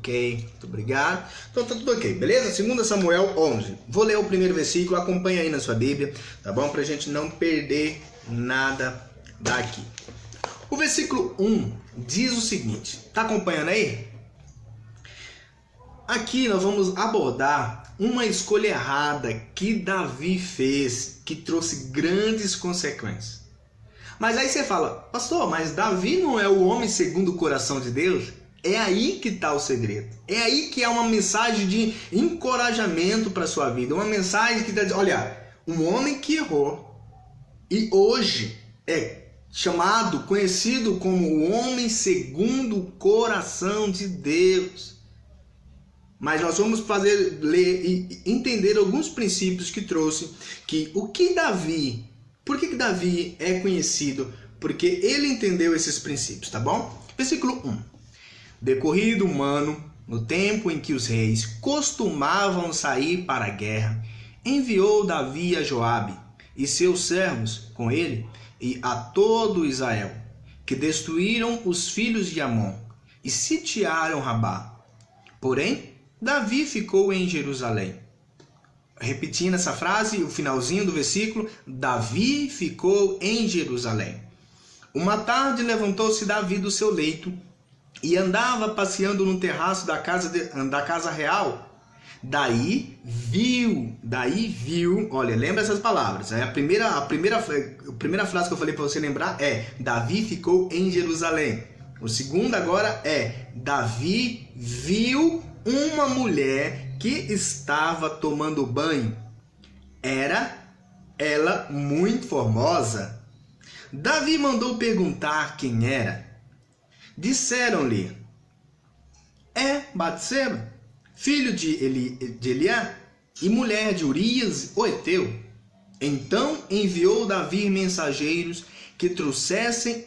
Ok, muito obrigado. Então tá tudo ok, beleza? 2 Samuel 11. Vou ler o primeiro versículo, acompanha aí na sua Bíblia, tá bom? Pra gente não perder nada daqui. O versículo 1 diz o seguinte, tá acompanhando aí? Aqui nós vamos abordar uma escolha errada que Davi fez, que trouxe grandes consequências. Mas aí você fala, pastor, mas Davi não é o homem segundo o coração de Deus? É aí que está o segredo. É aí que é uma mensagem de encorajamento para a sua vida. Uma mensagem que está dizendo, olha, um homem que errou e hoje é chamado, conhecido como o homem segundo o coração de Deus. Mas nós vamos ler e entender alguns princípios que trouxe, que o que Davi, por que Davi é conhecido? Porque ele entendeu esses princípios, tá bom? Versículo 1. Decorrido um ano, no tempo em que os reis costumavam sair para a guerra, enviou Davi a Joabe e seus servos com ele e a todo Israel, que destruíram os filhos de Amon e sitiaram Rabá. Porém, Davi ficou em Jerusalém. Repetindo essa frase, o finalzinho do versículo, Davi ficou em Jerusalém. Uma tarde levantou-se Davi do seu leito e andava passeando no terraço da casa real. Daí viu, olha, lembra essas palavras. A primeira frase que eu falei para você lembrar é, Davi ficou em Jerusalém. O segundo agora é, Davi viu uma mulher que estava tomando banho. Era ela muito formosa. Davi mandou perguntar quem era. Disseram-lhe, é Batseba, filho de Eliá e mulher de Urias, o heteu. Então enviou Davi mensageiros que trouxessem.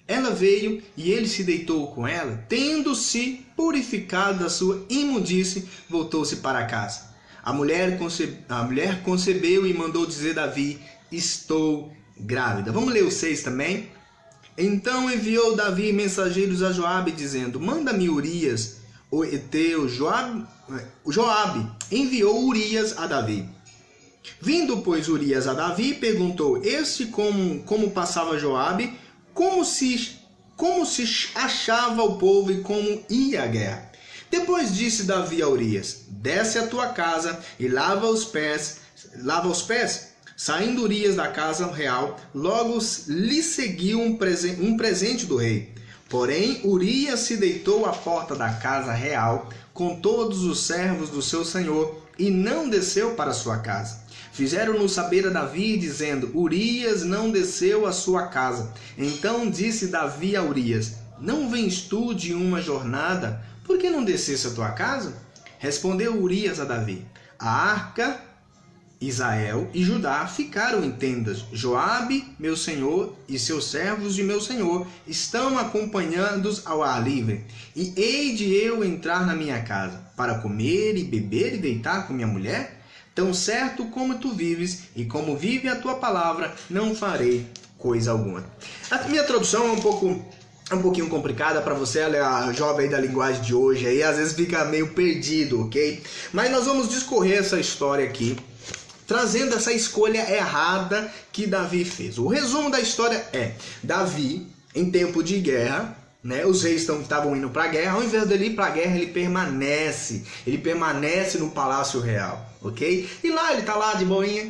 Ela veio e ele se deitou com ela. Tendo-se purificado da sua imundície, voltou-se para casa. A mulher concebeu e mandou dizer a Davi, estou grávida. Vamos ler o 6 também. Então enviou Davi mensageiros a Joabe, dizendo, manda-me Urias, o heteu. Joabe enviou Urias a Davi. Vindo, pois, Urias a Davi, perguntou, como passava Joabe, como se achava o povo e como ia a guerra. Depois disse Davi a Urias, desce à tua casa e lava os pés. Saindo Urias da casa real, logo lhe seguiu um presente do rei. Porém, Urias se deitou à porta da casa real com todos os servos do seu senhor e não desceu para sua casa. Fizeram-no saber a Davi, dizendo, Urias não desceu à sua casa. Então disse Davi a Urias, não vens tu de uma jornada? Por que não descesse à tua casa? Respondeu Urias a Davi, a arca, Israel e Judá ficaram em tendas. Joabe, meu senhor, e seus servos de meu senhor estão acompanhando-os ao ar livre. E hei de eu entrar na minha casa, para comer e beber e deitar com minha mulher? Tão certo como tu vives, e como vive a tua palavra, não farei coisa alguma. A minha tradução é um pouquinho complicada para você, a jovem aí da linguagem de hoje, aí às vezes fica meio perdido, ok? Mas nós vamos discorrer essa história aqui, trazendo essa escolha errada que Davi fez. O resumo da história é, Davi, em tempo de guerra, né, os reis estavam indo para a guerra, ao invés dele ir para a guerra, ele permanece no palácio real, ok? E lá ele tá lá de boinha,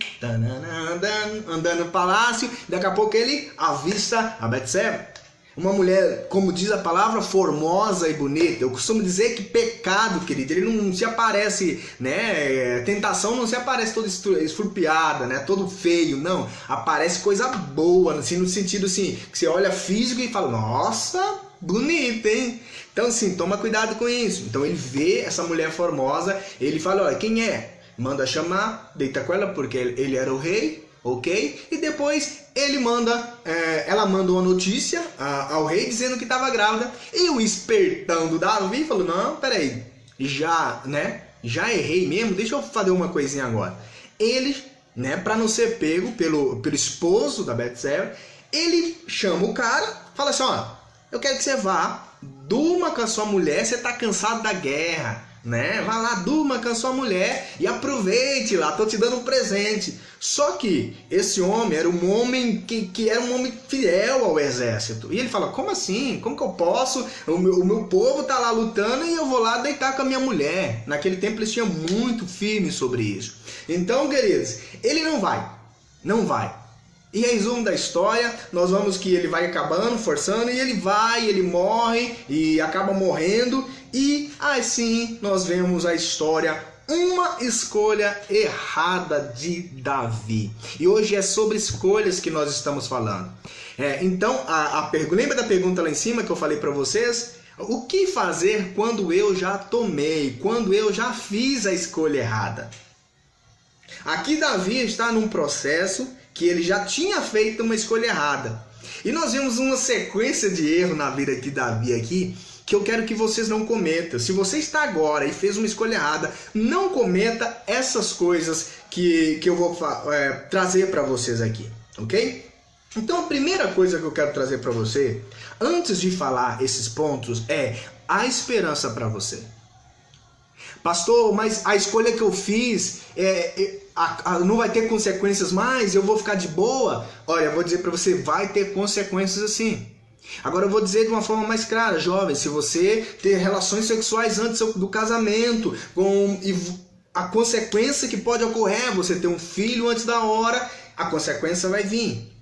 andando no palácio, daqui a pouco ele avista a Batseba. Uma mulher, como diz a palavra, formosa e bonita. Eu costumo dizer que pecado, querido, ele não se aparece, né? Tentação não se aparece toda esfurpiada, né? Todo feio, não. Aparece coisa boa, assim, no sentido assim, que você olha físico e fala, nossa, bonita, hein? Então, assim, toma cuidado com isso. Então, ele vê essa mulher formosa, ele fala, olha, quem é? Manda chamar, deita com ela, porque ele era o rei. Ok? E depois ela manda uma notícia ao rei dizendo que estava grávida. E o espertão do Davi falou, não, peraí, já errei mesmo, deixa eu fazer uma coisinha agora. Ele, né, para não ser pego pelo esposo da Batseba, ele chama o cara, fala assim, ó, eu quero que você vá durma com a sua mulher, você está cansado da guerra, né? Vai lá, durma com a sua mulher e aproveite lá, tô te dando um presente. Só que esse homem era um homem que era um homem fiel ao exército. E ele fala, como assim? Como que eu posso? O meu povo tá lá lutando e eu vou lá deitar com a minha mulher. Naquele tempo eles tinham muito firme sobre isso. Então, queridos, ele não vai. E resumo da história, nós vamos que ele vai acabando, forçando, e ele morre e acaba morrendo. E assim nós vemos a história, uma escolha errada de Davi. E hoje é sobre escolhas que nós estamos falando. Então, lembra da pergunta lá em cima que eu falei para vocês? O que fazer quando eu já tomei, quando eu já fiz a escolha errada? Aqui Davi está num processo que ele já tinha feito uma escolha errada. E nós vemos uma sequência de erros na vida de Davi aqui, que eu quero que vocês não cometam. Se você está agora e fez uma escolha errada, não cometa essas coisas que eu vou trazer para vocês aqui, ok? Então a primeira coisa que eu quero trazer para você, antes de falar esses pontos, é a esperança para você. Pastor, mas a escolha que eu fiz não vai ter consequências mais? Eu vou ficar de boa? Olha, eu vou dizer para você, vai ter consequências assim. Agora eu vou dizer de uma forma mais clara, jovem, se você ter relações sexuais antes do casamento, a consequência que pode ocorrer é você ter um filho antes da hora, a consequência vai vir.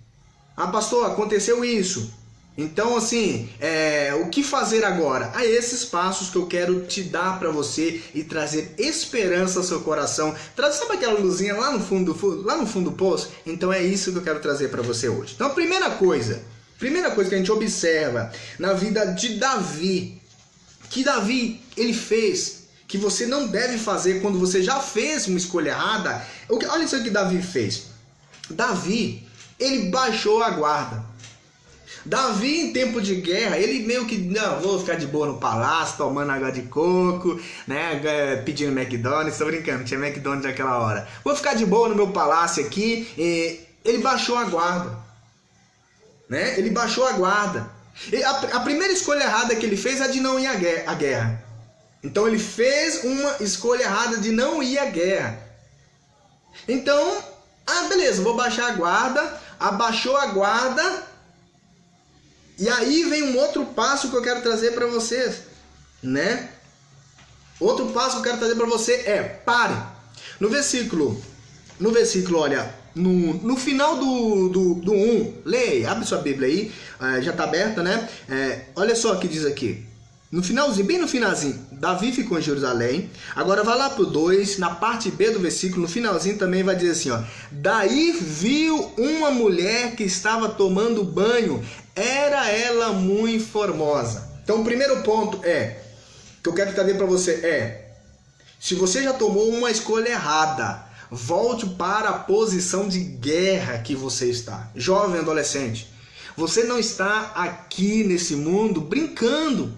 Ah, pastor, aconteceu isso. Então, assim, o que fazer agora? Esses passos que eu quero te dar para você e trazer esperança ao seu coração. Sabe aquela luzinha lá no fundo do poço? Então é isso que eu quero trazer para você hoje. Então, a primeira coisa que a gente observa na vida de Davi, que Davi ele fez, que você não deve fazer quando você já fez uma escolha errada. Olha isso que Davi fez. Davi, ele baixou a guarda. Davi, em tempo de guerra, ele meio que, não, vou ficar de boa no palácio, tomando água de coco, né, pedindo McDonald's, tô brincando, tinha McDonald's naquela hora. Vou ficar de boa no meu palácio aqui. Ele baixou a guarda, né? Ele baixou a guarda. A primeira escolha errada que ele fez é de não ir à guerra. Então ele fez uma escolha errada de não ir à guerra. Então, beleza, vou baixar a guarda. Abaixou a guarda. E aí vem um outro passo que eu quero trazer para vocês, né? Outro passo que eu quero trazer para você é, pare. No versículo, olha, no final do 1, leia, abre sua Bíblia aí, já está aberta, né? Olha só o que diz aqui. No finalzinho, bem no finalzinho, Davi ficou em Jerusalém. Agora vai lá pro 2, na parte B do versículo, no finalzinho também vai dizer assim, ó. Daí viu uma mulher que estava tomando banho, era ela muito formosa. Então o primeiro ponto que eu quero trazer para você se você já tomou uma escolha errada, volte para a posição de guerra que você está. Jovem adolescente, você não está aqui nesse mundo brincando.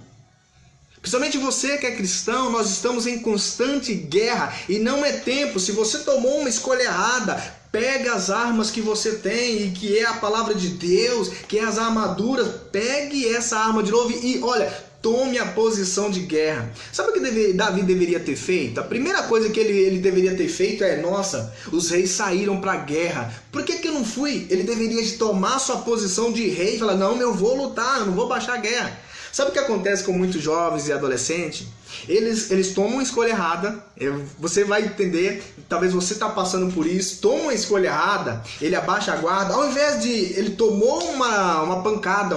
Principalmente você que é cristão, nós estamos em constante guerra e não é tempo. Se você tomou uma escolha errada, pega as armas que você tem e que é a palavra de Deus, que é as armaduras, pegue essa arma de novo e olha, tome a posição de guerra. Sabe o que Davi deveria ter feito? A primeira coisa que ele deveria ter feito nossa, os reis saíram para a guerra. Por que eu não fui? Ele deveria tomar sua posição de rei e falar, não, eu vou lutar, eu não vou baixar a guerra. Sabe o que acontece com muitos jovens e adolescentes? Eles tomam uma escolha errada, você vai entender, talvez você está passando por isso, toma uma escolha errada, ele abaixa a guarda, ao invés de, ele tomou uma pancada,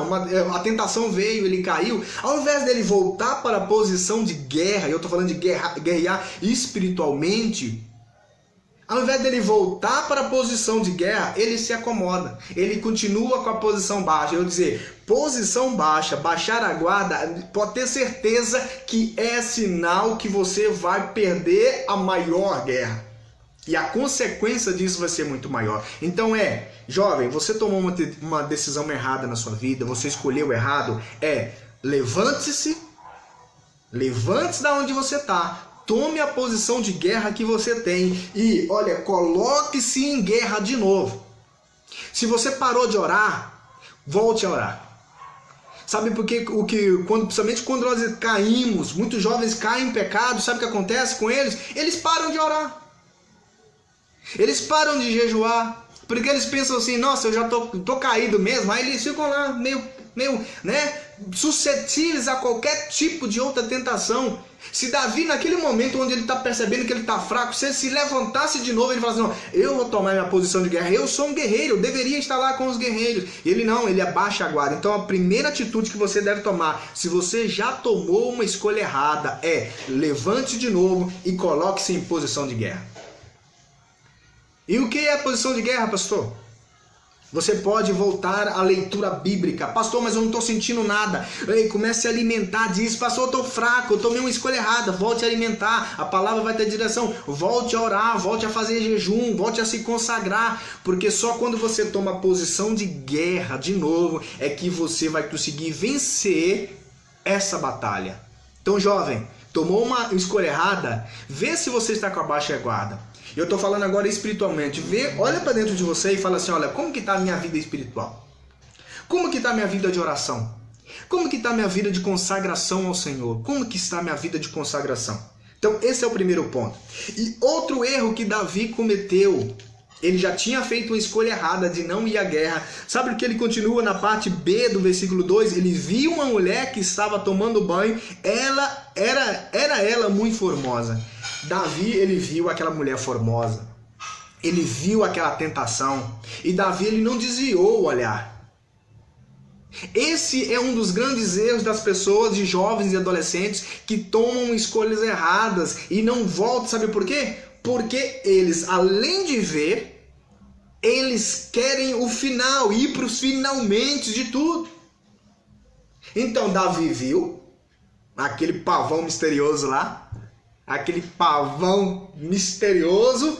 a tentação veio, ele caiu, ao invés dele voltar para a posição de guerra, e eu estou falando de guerrear espiritualmente, ao invés dele voltar para a posição de guerra, ele se acomoda. Ele continua com a posição baixa. Eu vou dizer, posição baixa, baixar a guarda, pode ter certeza que é sinal que você vai perder a maior guerra. E a consequência disso vai ser muito maior. Então jovem, você tomou uma decisão errada na sua vida, você escolheu errado, levante-se da onde você está. Tome a posição de guerra que você tem e, olha, coloque-se em guerra de novo. Se você parou de orar, volte a orar. Sabe por quê? Principalmente quando nós caímos, muitos jovens caem em pecado, sabe o que acontece com eles? Eles param de orar. Eles param de jejuar. Porque eles pensam assim, nossa, eu já tô caído mesmo. Aí eles ficam lá meio, né, suscetíveis a qualquer tipo de outra tentação. Se Davi, naquele momento onde ele está percebendo que ele está fraco, se ele se levantasse de novo, ele fala assim, não, eu vou tomar minha posição de guerra, eu sou um guerreiro, eu deveria estar lá com os guerreiros. E ele não, ele abaixa a guarda. Então a primeira atitude que você deve tomar, se você já tomou uma escolha errada, é levante de novo e coloque-se em posição de guerra. E o que é posição de guerra, pastor? Você pode voltar à leitura bíblica. Pastor, mas eu não estou sentindo nada. Ei, comece a alimentar, diz, pastor, eu estou fraco, eu tomei uma escolha errada. Volte a alimentar, a palavra vai ter direção. Volte a orar, volte a fazer jejum, volte a se consagrar. Porque só quando você toma a posição de guerra de novo, é que você vai conseguir vencer essa batalha. Então, jovem, tomou uma escolha errada? Vê se você está com a baixa guarda. Eu estou falando agora espiritualmente. Olha para dentro de você e fala assim, olha, como que está a minha vida espiritual? Como que está a minha vida de oração? Como que está a minha vida de consagração ao Senhor? Como que está a minha vida de consagração? Então, esse é o primeiro ponto. E outro erro que Davi cometeu, ele já tinha feito uma escolha errada de não ir à guerra. Sabe o que ele continua na parte B do versículo 2? Ele viu uma mulher que estava tomando banho, era ela muito formosa. Davi, ele viu aquela mulher formosa, ele viu aquela tentação, e Davi, ele não desviou o olhar. Esse é um dos grandes erros das pessoas, de jovens e adolescentes, que tomam escolhas erradas e não voltam, sabe por quê? Porque eles, além de ver, eles querem o final, ir para os finalmente de tudo. Então Davi viu aquele pavão misterioso lá, aquele pavão misterioso,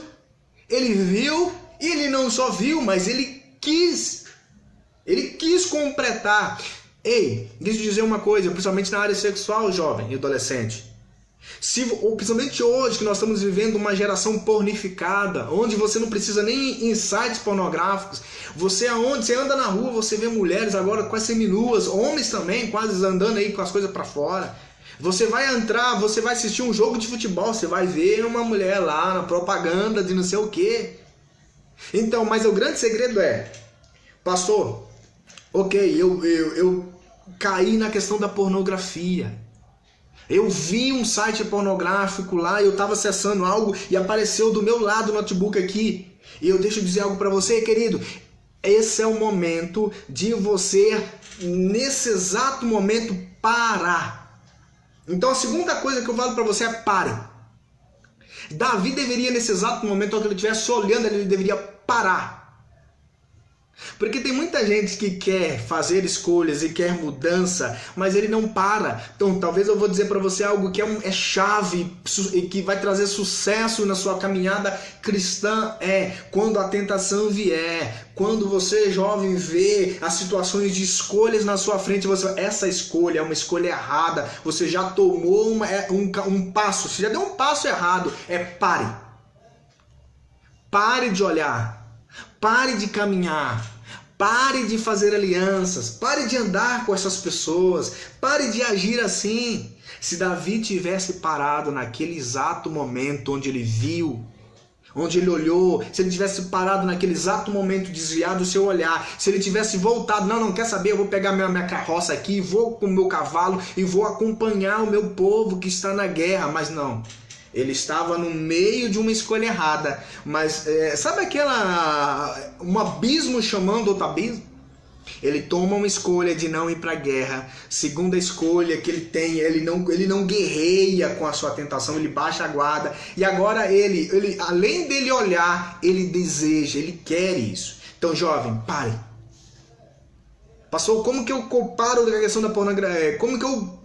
ele viu, e ele não só viu, mas ele quis completar. Ei, deixa eu dizer uma coisa, principalmente na área sexual, jovem e adolescente. Principalmente hoje, que nós estamos vivendo uma geração pornificada, onde você não precisa nem em sites pornográficos. Você anda na rua, você vê mulheres agora quase seminuas, homens também quase andando aí com as coisas para fora. Você vai entrar, você vai assistir um jogo de futebol, você vai ver uma mulher lá na propaganda de não sei o quê. Então, mas o grande segredo é, pastor, ok, eu caí na questão da pornografia. Eu vi um site pornográfico lá, eu estava acessando algo e apareceu do meu lado o notebook aqui. E eu deixo dizer algo para você, querido. Esse é o momento de você, nesse exato momento, parar. Então a segunda coisa que eu falo para você é pare. Davi deveria, nesse exato momento, quando ele estivesse olhando, ele deveria parar. Porque tem muita gente que quer fazer escolhas e quer mudança, mas ele não para. Então talvez eu vou dizer para você algo que é chave e que vai trazer sucesso na sua caminhada cristã, quando a tentação vier, quando você, jovem, vê as situações de escolhas na sua frente, essa escolha é uma escolha errada, você já tomou um passo, você já deu um passo errado, pare. Pare de olhar. Pare de caminhar, pare de fazer alianças, pare de andar com essas pessoas, pare de agir assim. Se Davi tivesse parado naquele exato momento onde ele viu, onde ele olhou, se ele tivesse parado naquele exato momento, desviado o seu olhar, se ele tivesse voltado, não quer saber, eu vou pegar minha carroça aqui, vou com o meu cavalo e vou acompanhar o meu povo que está na guerra, mas não. Ele estava no meio de uma escolha errada. Mas sabe um abismo chamando outro abismo? Ele toma uma escolha de não ir para a guerra. Segunda escolha que ele tem, ele não guerreia com a sua tentação, ele baixa a guarda. E agora ele além dele olhar, ele deseja, ele quer isso. Então, jovem, pare. Pastor, como que eu comparo a questão da pornografia? Como que eu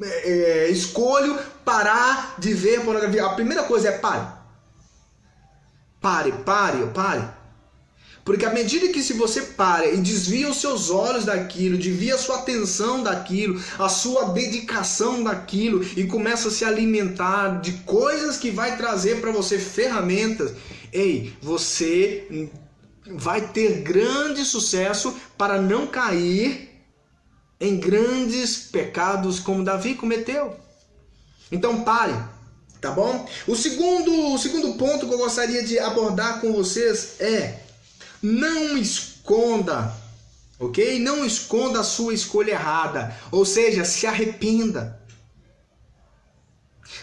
escolho parar de ver pornografia? A primeira coisa é pare. Pare. Porque à medida que se você para e desvia os seus olhos daquilo, desvia a sua atenção daquilo, a sua dedicação daquilo e começa a se alimentar de coisas que vai trazer para você ferramentas, você vai ter grande sucesso para não cair em grandes pecados como Davi cometeu. Então pare, tá bom? O segundo ponto que eu gostaria de abordar com vocês é: não esconda, ok? Não esconda a sua escolha errada, ou seja, se arrependa.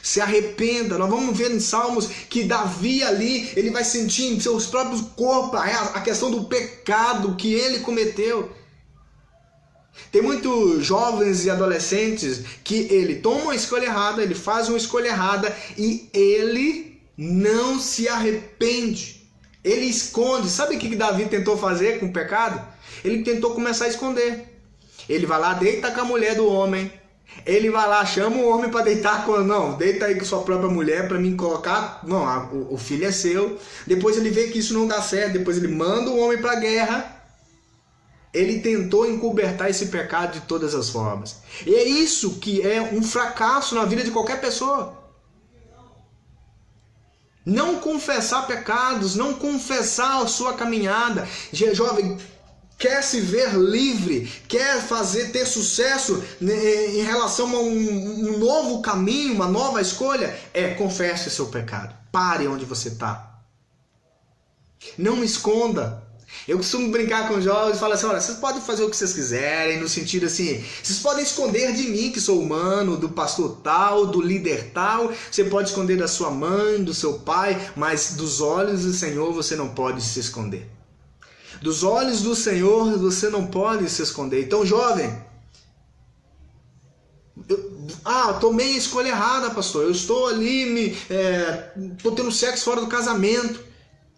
Se arrependa. Nós vamos ver em Salmos que Davi ali, ele vai sentir em seus próprios corpos a questão do pecado que ele cometeu. Tem muitos jovens e adolescentes que ele toma uma escolha errada, ele faz uma escolha errada e ele não se arrepende. Ele esconde. Sabe o que Davi tentou fazer com o pecado? Ele tentou começar a esconder. Ele vai lá, deita com a mulher do homem. Ele vai lá, chama o homem para deitar com... Não, deita aí com sua própria mulher para mim colocar... Não, o filho é seu. Depois ele vê que isso não dá certo. Depois ele manda o homem para a guerra. Ele tentou encobertar esse pecado de todas as formas. E é isso que é um fracasso na vida de qualquer pessoa. Não confessar pecados, não confessar a sua caminhada. Jovem, quer se ver livre, quer ter sucesso em relação a um novo caminho, uma nova escolha? Confesse seu pecado. Pare onde você está. Não esconda. Eu costumo brincar com os jovens e falar assim: olha, vocês podem fazer o que vocês quiserem, no sentido assim, vocês podem esconder de mim que sou humano, do pastor tal, do líder tal, você pode esconder da sua mãe, do seu pai, mas dos olhos do Senhor você não pode se esconder. Dos olhos do Senhor você não pode se esconder. Então, jovem, tomei a escolha errada, pastor, eu estou ali, estou tendo sexo fora do casamento.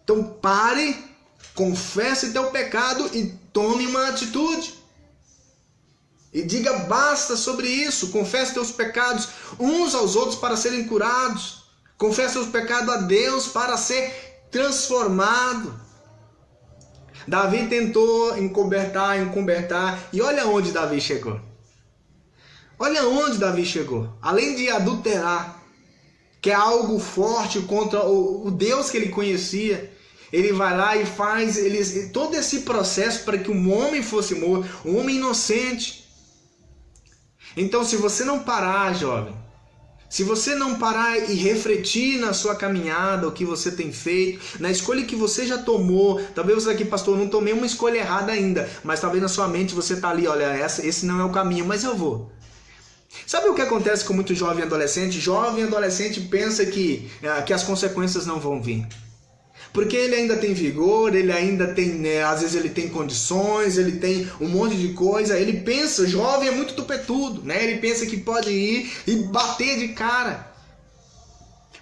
Então pare, confesse teu pecado e tome uma atitude. E diga basta sobre isso. Confesse teus pecados uns aos outros para serem curados. Confesse teus pecados a Deus para ser transformado. Davi tentou encobertar. E olha onde Davi chegou. Olha onde Davi chegou. Além de adulterar, que é algo forte contra o Deus que ele conhecia, ele vai lá e faz todo esse processo para que um homem fosse morto, um homem inocente. Então, se você não parar, jovem, se você não parar e refletir na sua caminhada, o que você tem feito, na escolha que você já tomou, talvez você aqui, pastor, não tomei uma escolha errada ainda, mas talvez na sua mente você está ali, olha, esse não é o caminho, mas eu vou. Sabe o que acontece com muito jovem adolescente? Jovem adolescente pensa que as consequências não vão vir. Porque ele ainda tem vigor, ele ainda tem, às vezes ele tem condições, ele tem um monte de coisa. Ele pensa, jovem é muito tupetudo, né? Ele pensa que pode ir e bater de cara.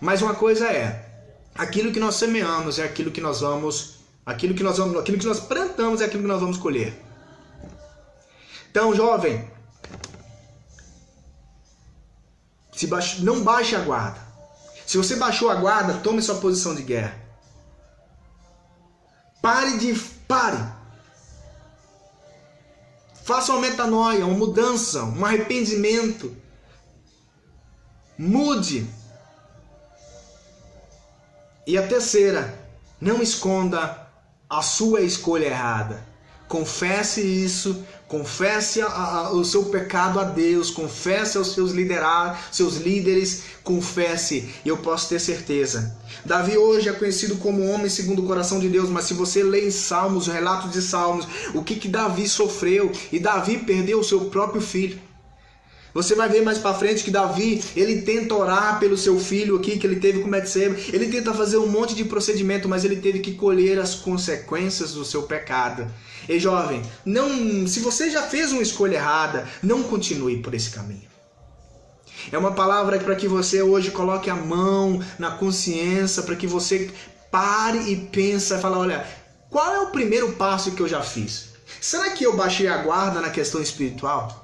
Mas uma coisa aquilo que nós semeamos é aquilo que nós vamos, aquilo que nós plantamos é aquilo que nós vamos colher. Então, jovem, não baixe a guarda. Se você baixou a guarda, tome sua posição de guerra. Pare. Faça uma metanoia, uma mudança, um arrependimento. Mude. E a terceira, não esconda a sua escolha errada. Confesse isso, confesse o seu pecado a Deus, confesse aos seus líderes, confesse, e eu posso ter certeza. Davi hoje é conhecido como um homem segundo o coração de Deus, mas se você lê em Salmos, o relato de Salmos, o que Davi sofreu, e Davi perdeu o seu próprio filho. Você vai ver mais para frente que Davi, ele tenta orar pelo seu filho aqui, que ele teve com Betseba. Ele tenta fazer um monte de procedimento, mas ele teve que colher as consequências do seu pecado. E jovem, se você já fez uma escolha errada, não continue por esse caminho. É uma palavra para que você hoje coloque a mão na consciência, para que você pare e pense e fale, olha, qual é o primeiro passo que eu já fiz? Será que eu baixei a guarda na questão espiritual?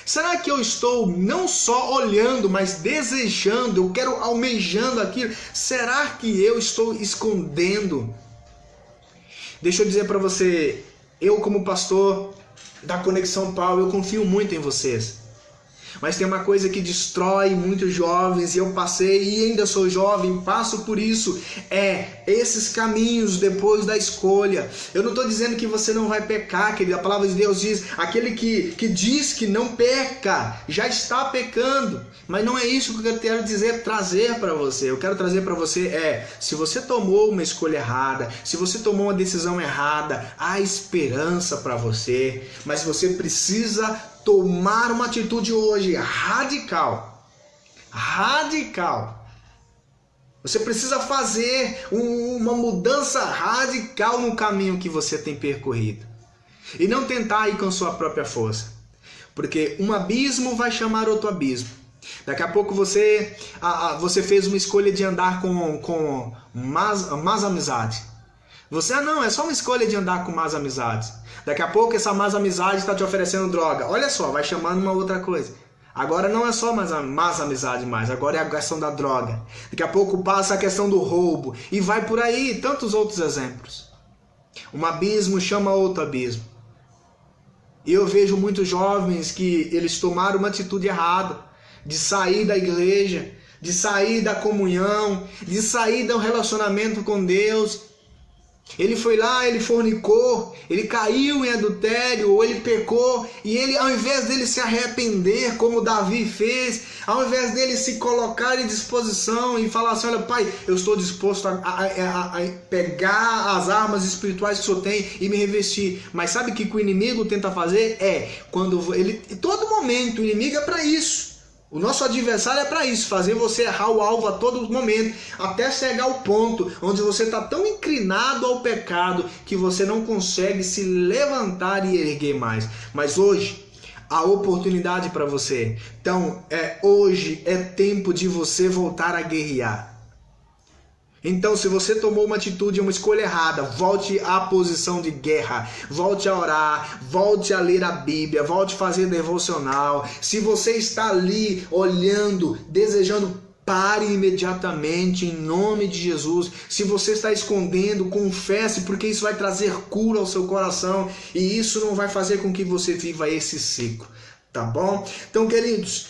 Será que eu estou não só olhando, mas desejando, eu quero almejando aquilo? Será que eu estou escondendo? Deixa eu dizer para você, eu como pastor da Conexão Paulo, eu confio muito em vocês. Mas tem uma coisa que destrói muitos jovens, e eu passei e ainda sou jovem, passo por isso, esses caminhos depois da escolha. Eu não estou dizendo que você não vai pecar, querido. A palavra de Deus diz, aquele que diz que não peca, já está pecando. Mas não é isso que eu quero dizer, trazer para você. Eu quero trazer para você se você tomou uma escolha errada, se você tomou uma decisão errada, há esperança para você, mas você precisa tomar uma atitude hoje radical. Radical. Você precisa fazer uma mudança radical no caminho que você tem percorrido. E não tentar ir com sua própria força. Porque um abismo vai chamar outro abismo. Daqui a pouco você fez uma escolha de andar com más amizade. Você, não, é só uma escolha de andar com más amizades. Daqui a pouco essa más amizade está te oferecendo droga. Olha só, vai chamando uma outra coisa. Agora não é só más amizade mais, agora é a questão da droga. Daqui a pouco passa a questão do roubo. E vai por aí, tantos outros exemplos. Um abismo chama outro abismo. E eu vejo muitos jovens que eles tomaram uma atitude errada. De sair da igreja, de sair da comunhão, de sair do relacionamento com Deus. Ele foi lá, ele fornicou, ele caiu em adultério, ou ele pecou, e ele, ao invés dele se arrepender, como Davi fez, ao invés dele se colocar em disposição e falar assim, olha pai, eu estou disposto a pegar as armas espirituais que o Senhor tem e me revestir. Mas sabe o que o inimigo tenta fazer? Quando ele, todo momento, o inimigo é para isso. O nosso adversário é para isso, fazer você errar o alvo a todo momento, até chegar ao ponto onde você está tão inclinado ao pecado que você não consegue se levantar e erguer mais. Mas hoje, a oportunidade para você. Então, hoje é tempo de você voltar a guerrear. Então, se você tomou uma atitude, uma escolha errada, volte à posição de guerra, volte a orar, volte a ler a Bíblia, volte a fazer devocional. Se você está ali olhando, desejando, pare imediatamente em nome de Jesus. Se você está escondendo, confesse, porque isso vai trazer cura ao seu coração e isso não vai fazer com que você viva esse ciclo, tá bom? Então, queridos,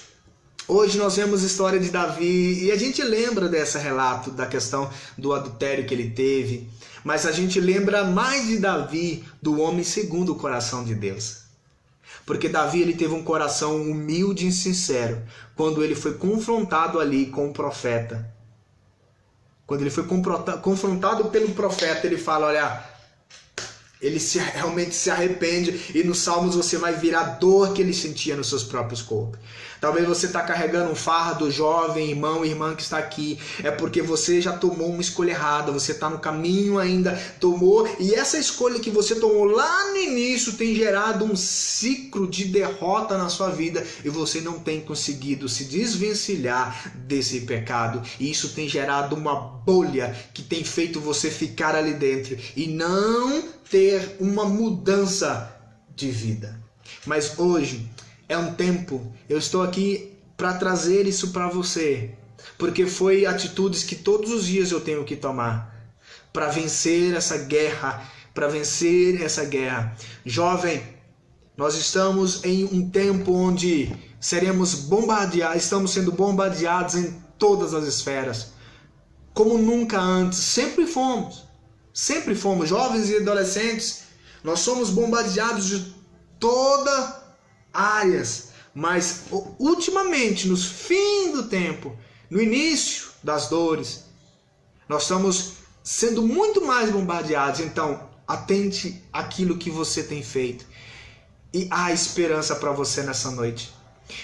hoje nós vemos a história de Davi e a gente lembra desse relato da questão do adultério que ele teve, mas a gente lembra mais de Davi, do homem segundo o coração de Deus. Porque Davi ele teve um coração humilde e sincero quando ele foi confrontado ali com o profeta. Quando ele foi confrontado pelo profeta, ele fala, olha, ele realmente se arrepende, e nos Salmos você vai ver a dor que ele sentia nos seus próprios corpos. Talvez você está carregando um fardo, jovem, irmão, irmã que está aqui, é porque você já tomou uma escolha errada, você está no caminho ainda, tomou, e essa escolha que você tomou lá no início tem gerado um ciclo de derrota na sua vida, e você não tem conseguido se desvencilhar desse pecado, e isso tem gerado uma bolha que tem feito você ficar ali dentro, e não ter uma mudança de vida. Mas hoje é um tempo, eu estou aqui para trazer isso para você, porque foi atitudes que todos os dias eu tenho que tomar para vencer essa guerra, Jovem, nós estamos em um tempo onde seremos bombardeados, estamos sendo bombardeados em todas as esferas, como nunca antes, sempre fomos, jovens e adolescentes, nós somos bombardeados de todas áreas, mas ultimamente, nos fins do tempo, no início das dores, nós estamos sendo muito mais bombardeados. Então, atente àquilo que você tem feito, e há esperança para você nessa noite.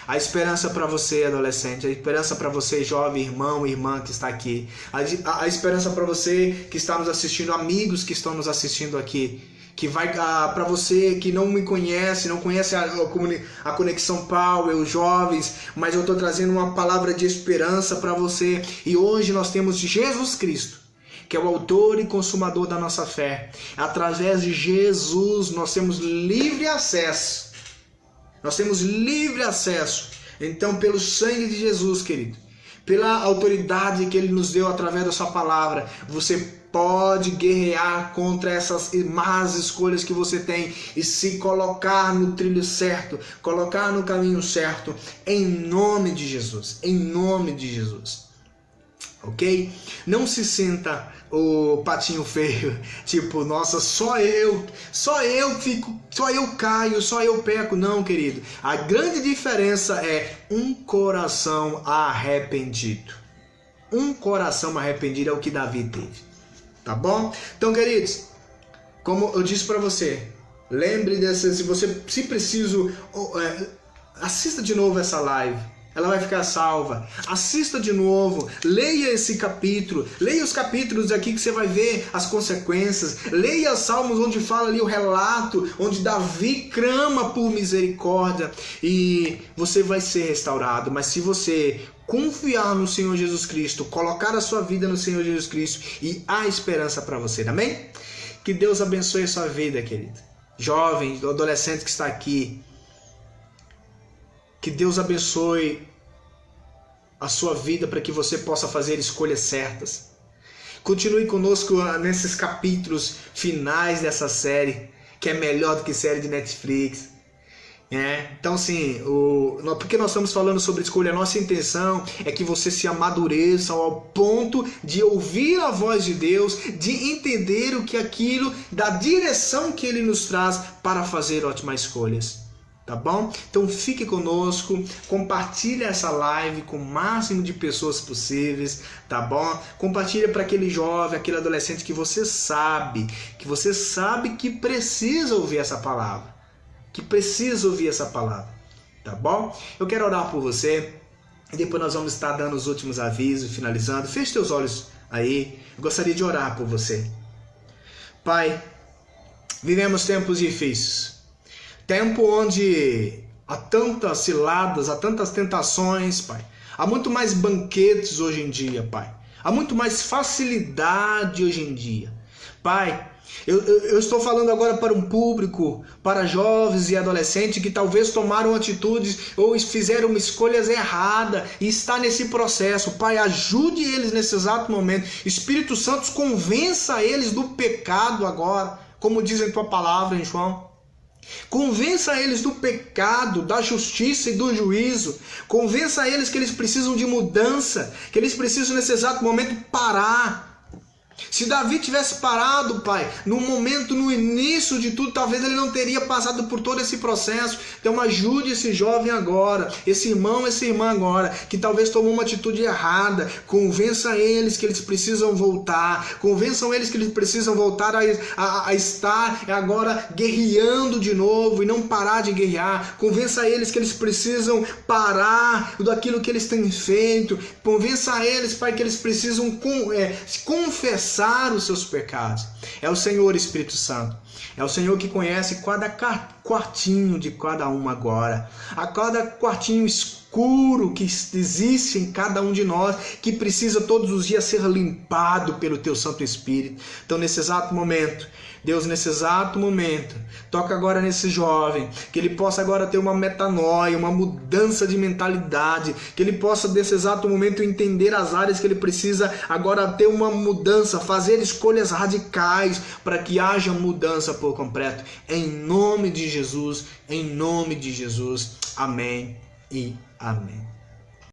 A esperança para você, adolescente, a esperança para você, jovem, irmão, irmã que está aqui, a esperança para você que está nos assistindo, amigos que estão nos assistindo aqui, que vai para você que não me conhece, não conhece a Conexão Power, os jovens, mas eu estou trazendo uma palavra de esperança para você. E hoje nós temos Jesus Cristo, que é o autor e consumador da nossa fé. Através de Jesus nós temos livre acesso. Então, pelo sangue de Jesus, querido, pela autoridade que Ele nos deu através da sua palavra, você pode guerrear contra essas más escolhas que você tem e se colocar no trilho certo, colocar no caminho certo, em nome de Jesus, em nome de Jesus, ok? Não se sinta o patinho feio, tipo, nossa, só eu caio, só eu peco. Não, querido, a grande diferença é um coração arrependido. Um coração arrependido é o que Davi teve. Tá bom? Então, queridos, como eu disse para você, lembre dessa, se preciso, assista de novo essa live. Ela vai ficar salva. Assista de novo, leia esse capítulo, leia os capítulos aqui que você vai ver as consequências. Leia os Salmos onde fala ali o relato, onde Davi clama por misericórdia e você vai ser restaurado. Mas se você confiar no Senhor Jesus Cristo, colocar a sua vida no Senhor Jesus Cristo, e há esperança para você, amém? Que Deus abençoe a sua vida, querido. Jovem, adolescente que está aqui, que Deus abençoe a sua vida para que você possa fazer escolhas certas. Continue conosco nesses capítulos finais dessa série, que é melhor do que série de Netflix. Então, assim, porque nós estamos falando sobre escolha, a nossa intenção é que você se amadureça ao ponto de ouvir a voz de Deus, de entender o que aquilo, da direção que Ele nos traz para fazer ótimas escolhas. Tá bom? Então fique conosco, compartilhe essa live com o máximo de pessoas possíveis, tá bom? Compartilhe para aquele jovem, aquele adolescente que você sabe que precisa ouvir essa palavra. Tá bom? Eu quero orar por você e depois nós vamos estar dando os últimos avisos, finalizando. Feche teus olhos aí, eu gostaria de orar por você. Pai, vivemos tempos difíceis, tempo onde há tantas ciladas, há tantas tentações, Pai. Há muito mais banquetes hoje em dia, Pai. Há muito mais facilidade hoje em dia. Pai, eu estou falando agora para um público, para jovens e adolescentes que talvez tomaram atitudes ou fizeram escolhas erradas e está nesse processo. Pai, ajude eles nesse exato momento. Espírito Santo, convença eles do pecado agora, como diz em tua palavra em João. Convença eles do pecado, da justiça e do juízo. Convença eles que eles precisam de mudança, que eles precisam nesse exato momento parar. Se Davi tivesse parado, Pai, no momento, no início de tudo, talvez ele não teria passado por todo esse processo. Então ajude esse jovem agora, esse irmão, essa irmã agora, que talvez tomou uma atitude errada. Convença eles que eles precisam voltar. Convençam eles que eles precisam voltar a estar agora guerreando de novo e não parar de guerrear. Convença eles que eles precisam parar daquilo que eles têm feito. Convença eles, Pai, que eles precisam confessar os seus pecados. É o Senhor Espírito Santo. É o Senhor que conhece cada quartinho de cada um agora. A cada quartinho escuro que existe em cada um de nós, que precisa todos os dias ser limpado pelo Teu Santo Espírito. Então, nesse exato momento, Deus, nesse exato momento, toca agora nesse jovem, que ele possa agora ter uma metanoia, uma mudança de mentalidade, que ele possa nesse exato momento entender as áreas que ele precisa agora ter uma mudança, fazer escolhas radicais para que haja mudança por completo. Em nome de Jesus, amém e amém.